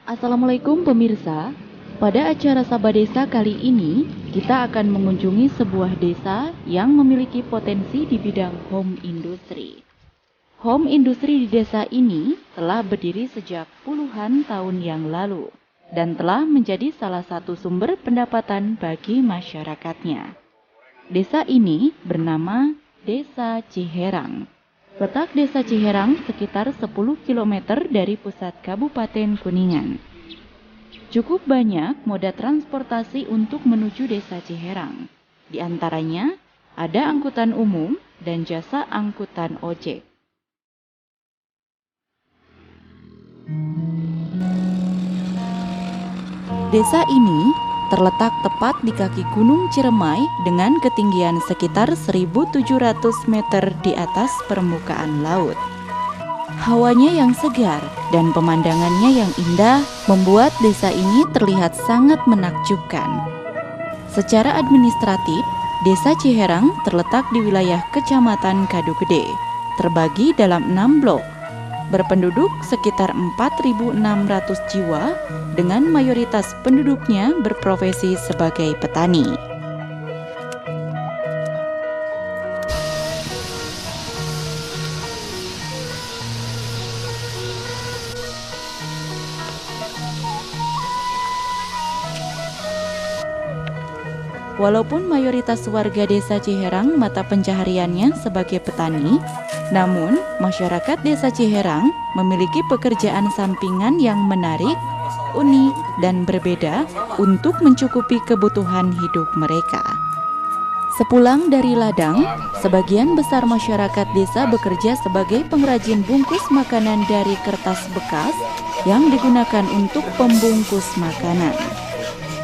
Assalamualaikum pemirsa. Pada acara Sabah Desa kali ini, kita akan mengunjungi sebuah desa yang memiliki potensi di bidang home industry. Home industry di desa ini telah berdiri sejak puluhan tahun yang lalu dan telah menjadi salah satu sumber pendapatan bagi masyarakatnya. Desa ini bernama Desa Ciherang. Letak Desa Ciherang sekitar 10 km dari pusat Kabupaten Kuningan. Cukup banyak moda transportasi untuk menuju Desa Ciherang. Di antaranya ada angkutan umum dan jasa angkutan ojek. Desa ini terletak tepat di kaki Gunung Ciremai dengan ketinggian sekitar 1.700 meter di atas permukaan laut. Hawanya yang segar dan pemandangannya yang indah membuat desa ini terlihat sangat menakjubkan. Secara administratif, Desa Ciherang terletak di wilayah Kecamatan Kadugede, terbagi dalam 6 blok, berpenduduk sekitar 4.600 jiwa dengan mayoritas penduduknya berprofesi sebagai petani. Walaupun mayoritas warga Desa Ciherang mata pencahariannya sebagai petani, namun masyarakat Desa Ciherang memiliki pekerjaan sampingan yang menarik, unik, dan berbeda untuk mencukupi kebutuhan hidup mereka. Sepulang dari ladang, sebagian besar masyarakat desa bekerja sebagai pengrajin bungkus makanan dari kertas bekas yang digunakan untuk pembungkus makanan.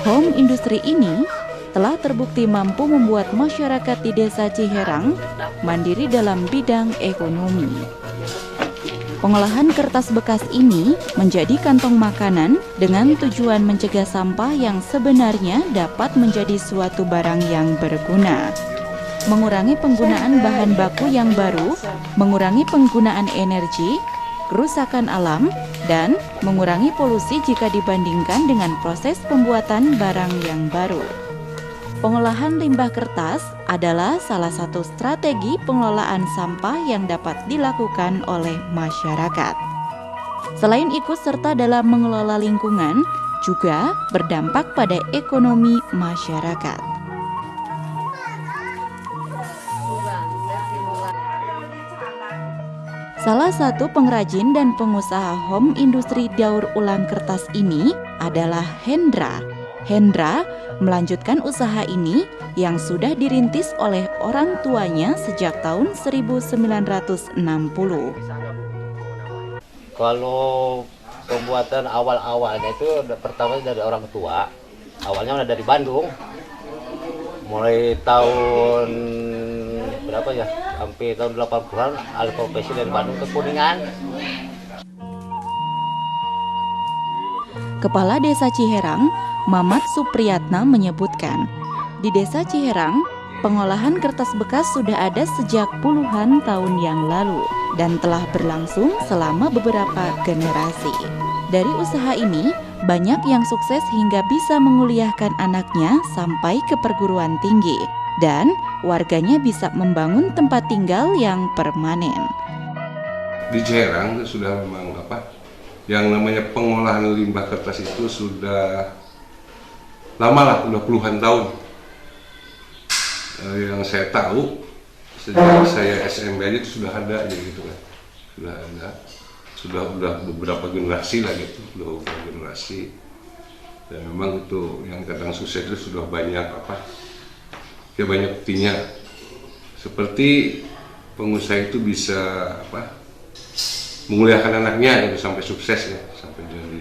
Home industry ini telah terbukti mampu membuat masyarakat di Desa Ciherang mandiri dalam bidang ekonomi. Pengolahan kertas bekas ini menjadi kantong makanan dengan tujuan mencegah sampah yang sebenarnya dapat menjadi suatu barang yang berguna. Mengurangi penggunaan bahan baku yang baru, mengurangi penggunaan energi, kerusakan alam, dan mengurangi polusi jika dibandingkan dengan proses pembuatan barang yang baru. Pengolahan limbah kertas adalah salah satu strategi pengelolaan sampah yang dapat dilakukan oleh masyarakat. Selain ikut serta dalam mengelola lingkungan, juga berdampak pada ekonomi masyarakat. Salah satu pengrajin dan pengusaha home industri daur ulang kertas ini adalah Hendra. Hendra melanjutkan usaha ini yang sudah dirintis oleh orang tuanya sejak tahun 1960. Kalau pembuatan awal-awalnya itu pertama dari orang tua. Awalnya udah dari Bandung. Mulai tahun berapa ya? Sampai tahun 80-an alih profesi dari Bandung ke Kuningan. Kepala Desa Ciherang, Mamat Supriyatna menyebutkan, di Desa Ciherang, pengolahan kertas bekas sudah ada sejak puluhan tahun yang lalu dan telah berlangsung selama beberapa generasi. Dari usaha ini, banyak yang sukses hingga bisa menguliahkan anaknya sampai ke perguruan tinggi dan warganya bisa membangun tempat tinggal yang permanen. Di Ciherang sudah memang yang namanya pengolahan limbah kertas itu sudah lama lah, udah puluhan tahun. Yang saya tahu sejak saya SMP aja itu sudah ada aja gitu kan, sudah ada, udah beberapa generasi lah gitu, udah beberapa generasi. Dan memang itu yang kadang sukses itu sudah banyak banyak buktinya. Seperti pengusaha itu bisa menguliakan anaknya gitu, sampai sukses ya, sampai jadi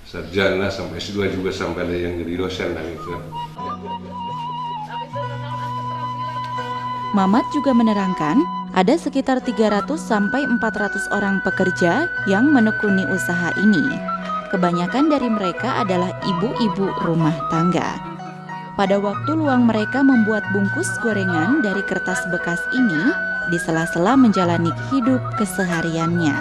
sarjana, sampai S2 juga, sampai ada yang jadi dosen dan itu. Mamat juga menerangkan, ada sekitar 300 sampai 400 orang pekerja yang menekuni usaha ini. Kebanyakan dari mereka adalah ibu-ibu rumah tangga. Pada waktu luang mereka membuat bungkus gorengan dari kertas bekas ini di sela-sela menjalani hidup kesehariannya.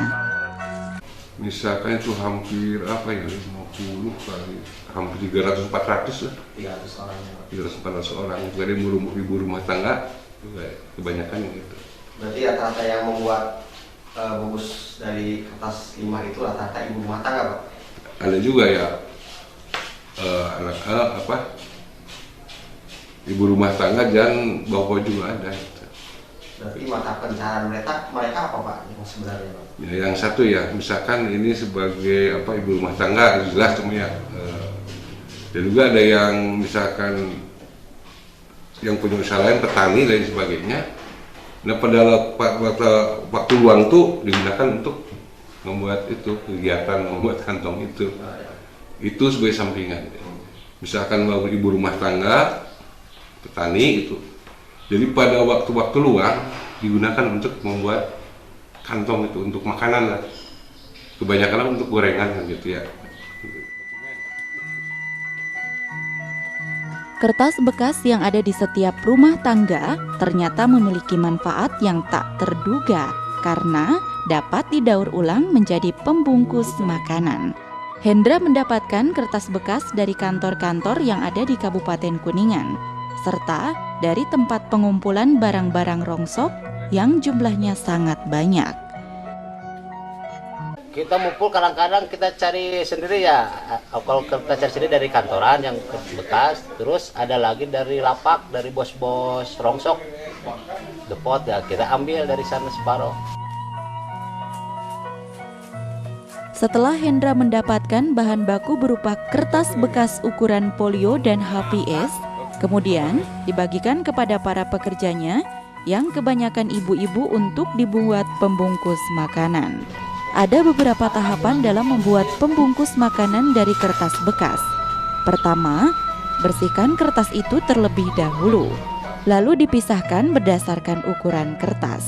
misalkan itu hampir apa ya, 50 kali, hampir 300-400 lah. 300 orang. 300-400 orang, juga ada ibu rumah tangga, juga kebanyakan gitu. Berarti rata-rata yang membuat bungkus dari kertas limbah itu rata-rata ibu rumah tangga, Pak? Ada juga ya, ibu rumah tangga dan bapak juga ada. Gitu. Berarti mata pencaharian mereka apa, Pak, yang sebenarnya, Pak? Ya, yang satu ya, misalkan ini sebagai ibu rumah tangga jelas cuma ya. Dan juga ada yang misalkan yang punya usaha lain, petani dan sebagainya. Nah pada waktu luang tuh digunakan untuk membuat itu kegiatan, membuat kantong itu sebagai sampingan. Misalkan ibu rumah tangga, petani itu, jadi pada waktu-waktu luang digunakan untuk membuat kantong itu untuk makanan lah, kebanyakan untuk gorengan gitu ya. Kertas bekas yang ada di setiap rumah tangga ternyata memiliki manfaat yang tak terduga karena dapat didaur ulang menjadi pembungkus makanan. Hendra mendapatkan kertas bekas dari kantor-kantor yang ada di Kabupaten Kuningan, serta dari tempat pengumpulan barang-barang rongsok yang jumlahnya sangat banyak. Kita mumpul kadang-kadang kita cari sendiri ya. Kalau kita cari sendiri dari kantoran yang bekas, terus ada lagi dari lapak, dari bos-bos rongsok, depot ya kita ambil dari sana separuh. Setelah Hendra mendapatkan bahan baku berupa kertas bekas ukuran polio dan HPS, kemudian dibagikan kepada para pekerjanya yang kebanyakan ibu-ibu untuk dibuat pembungkus makanan. Ada beberapa tahapan dalam membuat pembungkus makanan dari kertas bekas. Pertama, bersihkan kertas itu terlebih dahulu, lalu dipisahkan berdasarkan ukuran kertas.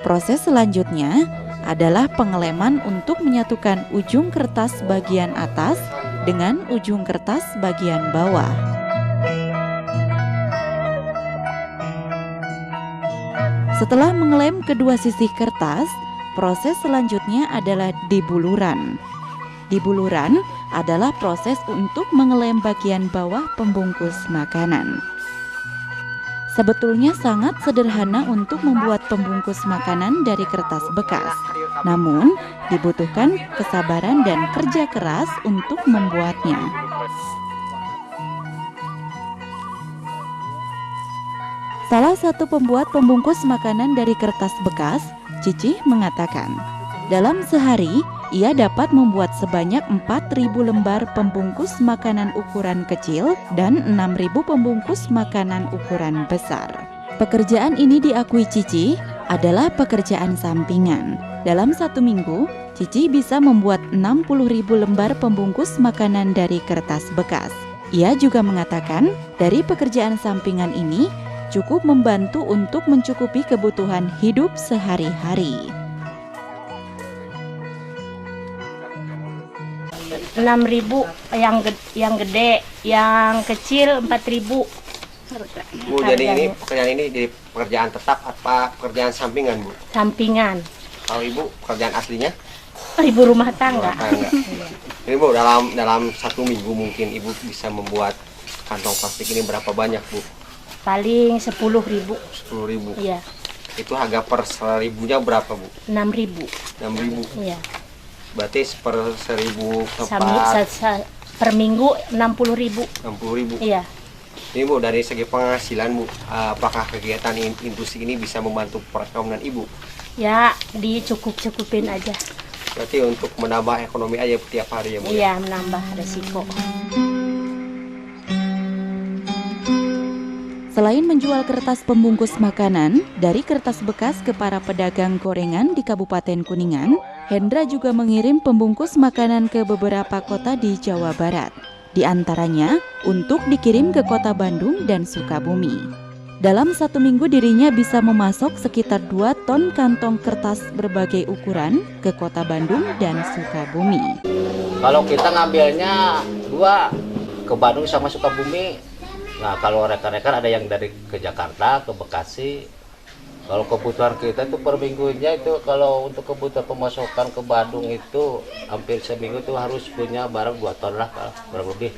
Proses selanjutnya adalah pengeleman untuk menyatukan ujung kertas bagian atas dengan ujung kertas bagian bawah. Setelah mengelem kedua sisi kertas, proses selanjutnya adalah dibuluran. Dibuluran adalah proses untuk mengelem bagian bawah pembungkus makanan. Sebetulnya sangat sederhana untuk membuat pembungkus makanan dari kertas bekas. Namun, dibutuhkan kesabaran dan kerja keras untuk membuatnya. Salah satu pembuat pembungkus makanan dari kertas bekas, Cici, mengatakan, dalam sehari ia dapat membuat sebanyak 4.000 lembar pembungkus makanan ukuran kecil dan 6.000 pembungkus makanan ukuran besar. Pekerjaan ini diakui Cici adalah pekerjaan sampingan. Dalam satu minggu, Cici bisa membuat 60.000 lembar pembungkus makanan dari kertas bekas. Ia juga mengatakan, dari pekerjaan sampingan ini cukup membantu untuk mencukupi kebutuhan hidup sehari-hari. 6.000 yang gede, yang kecil 4.000. Bu, jadi ini pekerjaan ini jadi pekerjaan tetap apa pekerjaan sampingan, Bu? Sampingan. Kalau Ibu pekerjaan aslinya? Ibu rumah tangga. Ini Bu, dalam satu minggu mungkin Ibu bisa membuat kantong plastik ini berapa banyak, Bu? Paling 10.000. 10.000. Iya. Itu harga per 1.000-nya berapa, Bu? 6.000. 6.000. Iya. Berarti per 1.000 Per minggu 60.000. 60.000. Iya. Ini Bu, dari segi penghasilan Bu, apakah kegiatan industri ini bisa membantu perekonomian Ibu? Ya, dicukup-cukupin aja. Berarti untuk menambah ekonomi aja tiap hari ya Bu? Iya, menambah resiko. Selain menjual kertas pembungkus makanan dari kertas bekas ke para pedagang gorengan di Kabupaten Kuningan, Hendra juga mengirim pembungkus makanan ke beberapa kota di Jawa Barat, di antaranya untuk dikirim ke kota Bandung dan Sukabumi. Dalam satu minggu dirinya bisa memasok sekitar 2 ton kantong kertas berbagai ukuran ke kota Bandung dan Sukabumi. Kalau kita ngambilnya 2 ke Bandung sama Sukabumi. Nah kalau rekan-rekan ada yang dari ke Jakarta, ke Bekasi, Kalau kebutuhan kita itu per minggunya itu kalau untuk kebutuhan pemasukan ke Bandung itu hampir seminggu itu harus punya barang 2 ton lah, kurang lebih.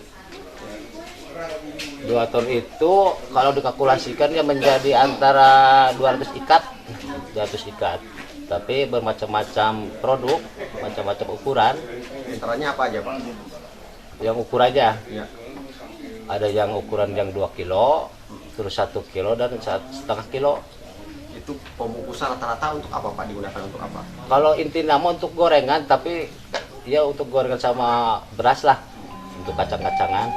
2 ton itu kalau dikalkulasikan ya menjadi antara 200 ikat. Tapi bermacam-macam produk, macam-macam ukuran. Antaranya apa aja Pak? Yang ukurannya Ya. ada yang ukuran yang 2 kilo, terus 1 kilo dan 1,5 kilo. Itu pembungkusan rata-rata untuk apa Pak, digunakan untuk apa? Kalau inti nama untuk gorengan, tapi ya untuk gorengan sama beras lah, untuk kacang-kacangan.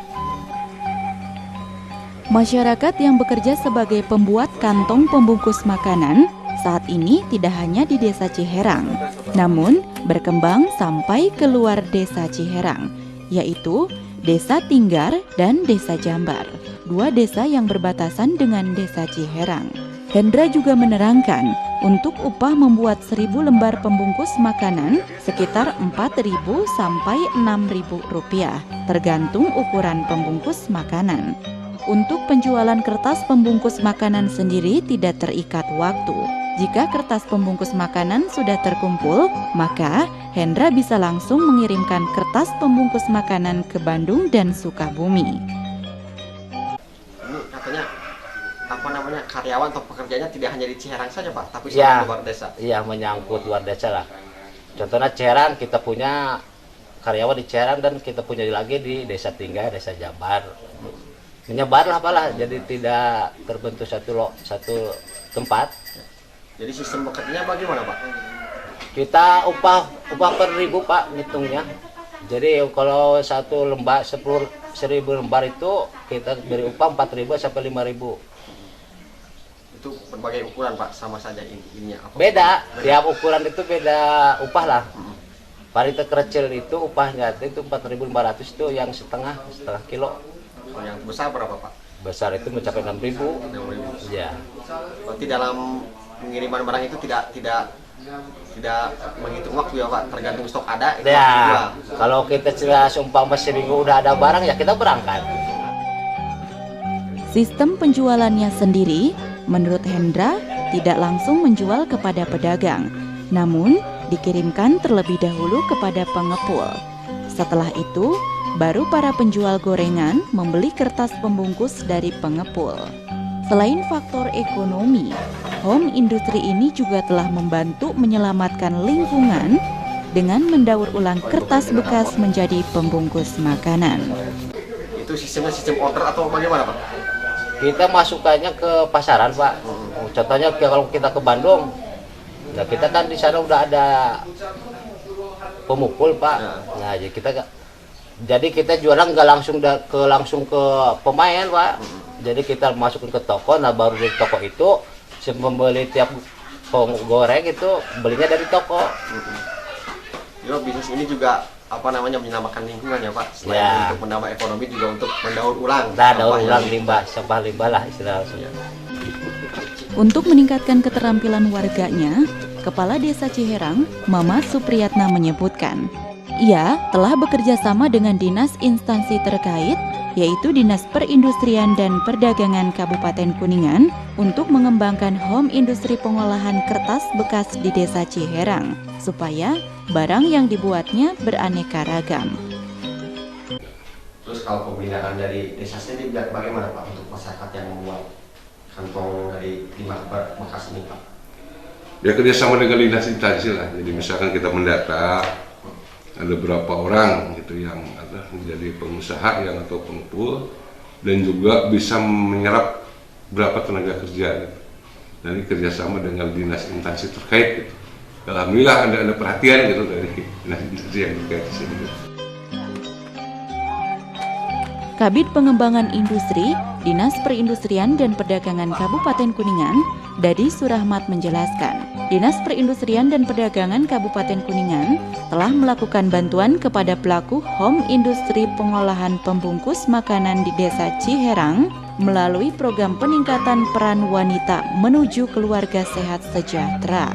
Masyarakat yang bekerja sebagai pembuat kantong pembungkus makanan saat ini tidak hanya di Desa Ciherang, namun berkembang sampai keluar Desa Ciherang, yaitu Desa Tinggar dan Desa Jambar, 2 desa yang berbatasan dengan Desa Ciherang. Hendra juga menerangkan, untuk upah membuat 1.000 lembar pembungkus makanan sekitar Rp4.000 sampai Rp6.000, tergantung ukuran pembungkus makanan. Untuk penjualan kertas pembungkus makanan sendiri tidak terikat waktu. Jika kertas pembungkus makanan sudah terkumpul, maka Hendra bisa langsung mengirimkan kertas pembungkus makanan ke Bandung dan Sukabumi. Ini katanya karyawan atau pekerjanya tidak hanya di Ciherang saja Pak, tapi Ya, sampai luar desa. iya menyangkut luar desa lah. Contohnya Ciherang, kita punya karyawan di Ciherang dan kita punya lagi di Desa Tinggal, Desa Jambar. Menyebar lah apalah, jadi tidak terbentuk satu tempat. Jadi sistem bekerjanya bagaimana Pak? Kita upah per ribu Pak ngitungnya. Jadi kalau 1.000 lembar itu kita beri upah 4.000 sampai 5.000. Itu berbagai ukuran Pak, sama saja ininya apa? Beda, tiap ukuran itu beda upah lah. Paling terkecil itu upahnya itu 4.500 itu yang setengah kilo. Oh, yang besar berapa Pak? Besar itu mencapai 6.000. 6.000. Ya. Berarti dalam pengiriman barang itu tidak menghitung waktu ya Pak, tergantung stok ada. Itu Ya, juga. kalau kita seumpama seminggu udah ada barang ya kita berangkat. Sistem penjualannya sendiri, menurut Hendra, tidak langsung menjual kepada pedagang, namun dikirimkan terlebih dahulu kepada pengepul. Setelah itu, baru para penjual gorengan membeli kertas pembungkus dari pengepul. Selain faktor ekonomi, home industri ini juga telah membantu menyelamatkan lingkungan dengan mendaur ulang kertas bekas menjadi pembungkus makanan. Itu sistemnya sistem order atau bagaimana Pak? Kita masukannya ke pasaran Pak. Contohnya kalau kita ke Bandung, nah kita kan di sana udah ada pemukul Pak. Nah jadi kita jualan nggak langsung ke pemain Pak. Jadi kita masukin ke toko, nah baru dari toko itu si pembeli tiap goreng itu belinya dari toko. Jadi bisnis ini juga menyelamatkan lingkungan ya Pak. Selain Ya. untuk menambah ekonomi juga untuk mendaur ulang. Nah, daur sampah ulang yang- limbah, sampah limbah lah istilahnya. Untuk meningkatkan keterampilan warganya, Kepala Desa Ciherang, Mamat Supriyatna menyebutkan, ia telah bekerja sama dengan dinas instansi terkait, yaitu Dinas Perindustrian dan Perdagangan Kabupaten Kuningan, untuk mengembangkan home industri pengolahan kertas bekas di Desa Ciherang, supaya barang yang dibuatnya beraneka ragam. Terus kalau pembinaan dari desa sendiri bagaimana Pak untuk masyarakat yang membuat kantong dari limbah bekas ini Pak? Ya kerjasama dengan dinas instansi lah. Jadi misalkan kita mendata ada berapa orang gitu yang ada menjadi pengusaha yang atau pengepul dan juga bisa menyerap berapa tenaga kerja gitu. Dan ini kerjasama dengan dinas instansi terkait gitu. Alhamdulillah ada perhatian gitu dari dinas instansi yang terkait di sini. Gitu. Kabid Pengembangan Industri, Dinas Perindustrian dan Perdagangan Kabupaten Kuningan, Dadi Surahmat menjelaskan, Dinas Perindustrian dan Perdagangan Kabupaten Kuningan telah melakukan bantuan kepada pelaku home industri pengolahan pembungkus makanan di Desa Ciherang melalui program peningkatan peran wanita menuju keluarga sehat sejahtera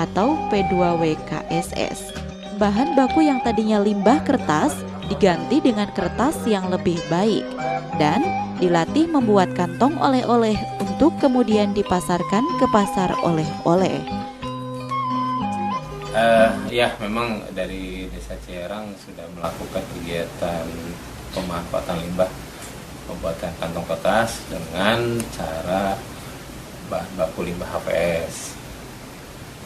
atau P2WKSS. Bahan baku yang tadinya limbah kertas diganti dengan kertas yang lebih baik dan dilatih membuat kantong oleh-oleh untuk untuk kemudian dipasarkan ke pasar oleh-oleh. Ya, memang dari Desa Ciherang sudah melakukan kegiatan pemanfaatan limbah pembuatan kantong kertas dengan cara bahan baku limbah HPS.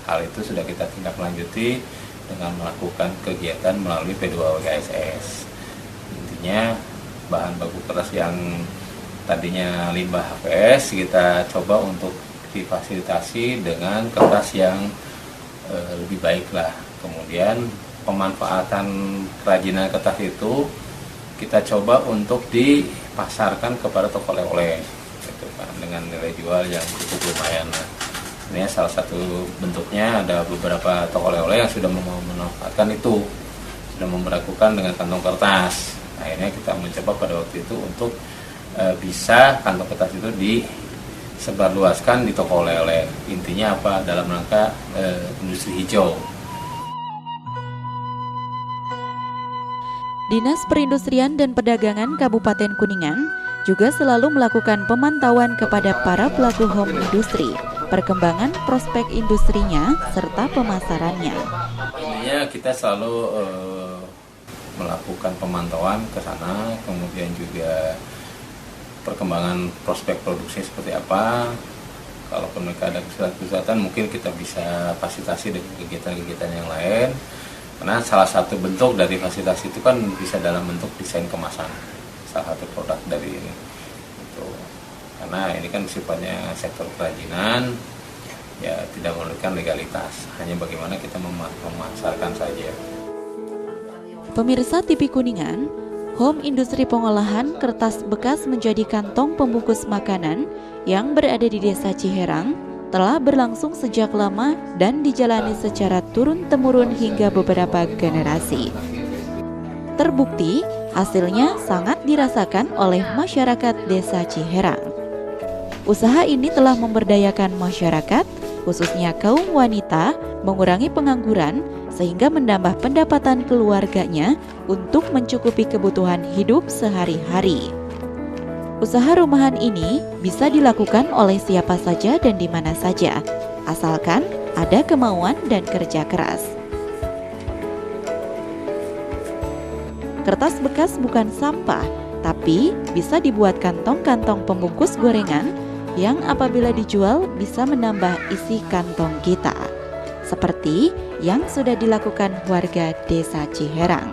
Hal itu sudah kita tindak lanjuti dengan melakukan kegiatan melalui P2WKSS. Intinya bahan baku kertas yang tadinya limbah HPS kita coba untuk difasilitasi dengan kertas yang lebih baik lah. Kemudian pemanfaatan kerajinan kertas itu kita coba untuk dipasarkan kepada toko oleh-oleh gitu kan, dengan nilai jual yang cukup lumayan. Nah, ini salah satu bentuknya, ada beberapa toko oleh-oleh yang sudah memanfaatkan itu, sudah memperlakukan dengan kantong kertas. Akhirnya kita mencoba pada waktu itu untuk bisa kantong kertas itu disebarluaskan di toko oleh-oleh. Intinya apa? Dalam rangka industri hijau. Dinas Perindustrian dan Perdagangan Kabupaten Kuningan juga selalu melakukan pemantauan kepada para pelaku home industri, perkembangan prospek industrinya, serta pemasarannya. Intinya kita selalu melakukan pemantauan ke sana, kemudian juga perkembangan prospek produksi seperti apa. Kalaupun mereka ada kesulitan, mungkin kita bisa fasilitasi dengan kegiatan-kegiatan yang lain. Karena salah satu bentuk dari fasilitasi itu kan bisa dalam bentuk desain kemasan, salah satu produk dari ini. Gitu. Karena ini kan sifatnya sektor kerajinan, ya tidak memerlukan legalitas, hanya bagaimana kita memasarkan saja. Pemirsa TV Kuningan, home industri pengolahan kertas bekas menjadi kantong pembungkus makanan yang berada di Desa Ciherang telah berlangsung sejak lama dan dijalani secara turun-temurun hingga beberapa generasi. Terbukti, hasilnya sangat dirasakan oleh masyarakat Desa Ciherang. Usaha ini telah memberdayakan masyarakat, khususnya kaum wanita, mengurangi pengangguran, sehingga menambah pendapatan keluarganya untuk mencukupi kebutuhan hidup sehari-hari. Usaha rumahan ini bisa dilakukan oleh siapa saja dan di mana saja, asalkan ada kemauan dan kerja keras. Kertas bekas bukan sampah, tapi bisa dibuat kantong-kantong pembungkus gorengan yang apabila dijual bisa menambah isi kantong kita, seperti yang sudah dilakukan warga Desa Ciherang.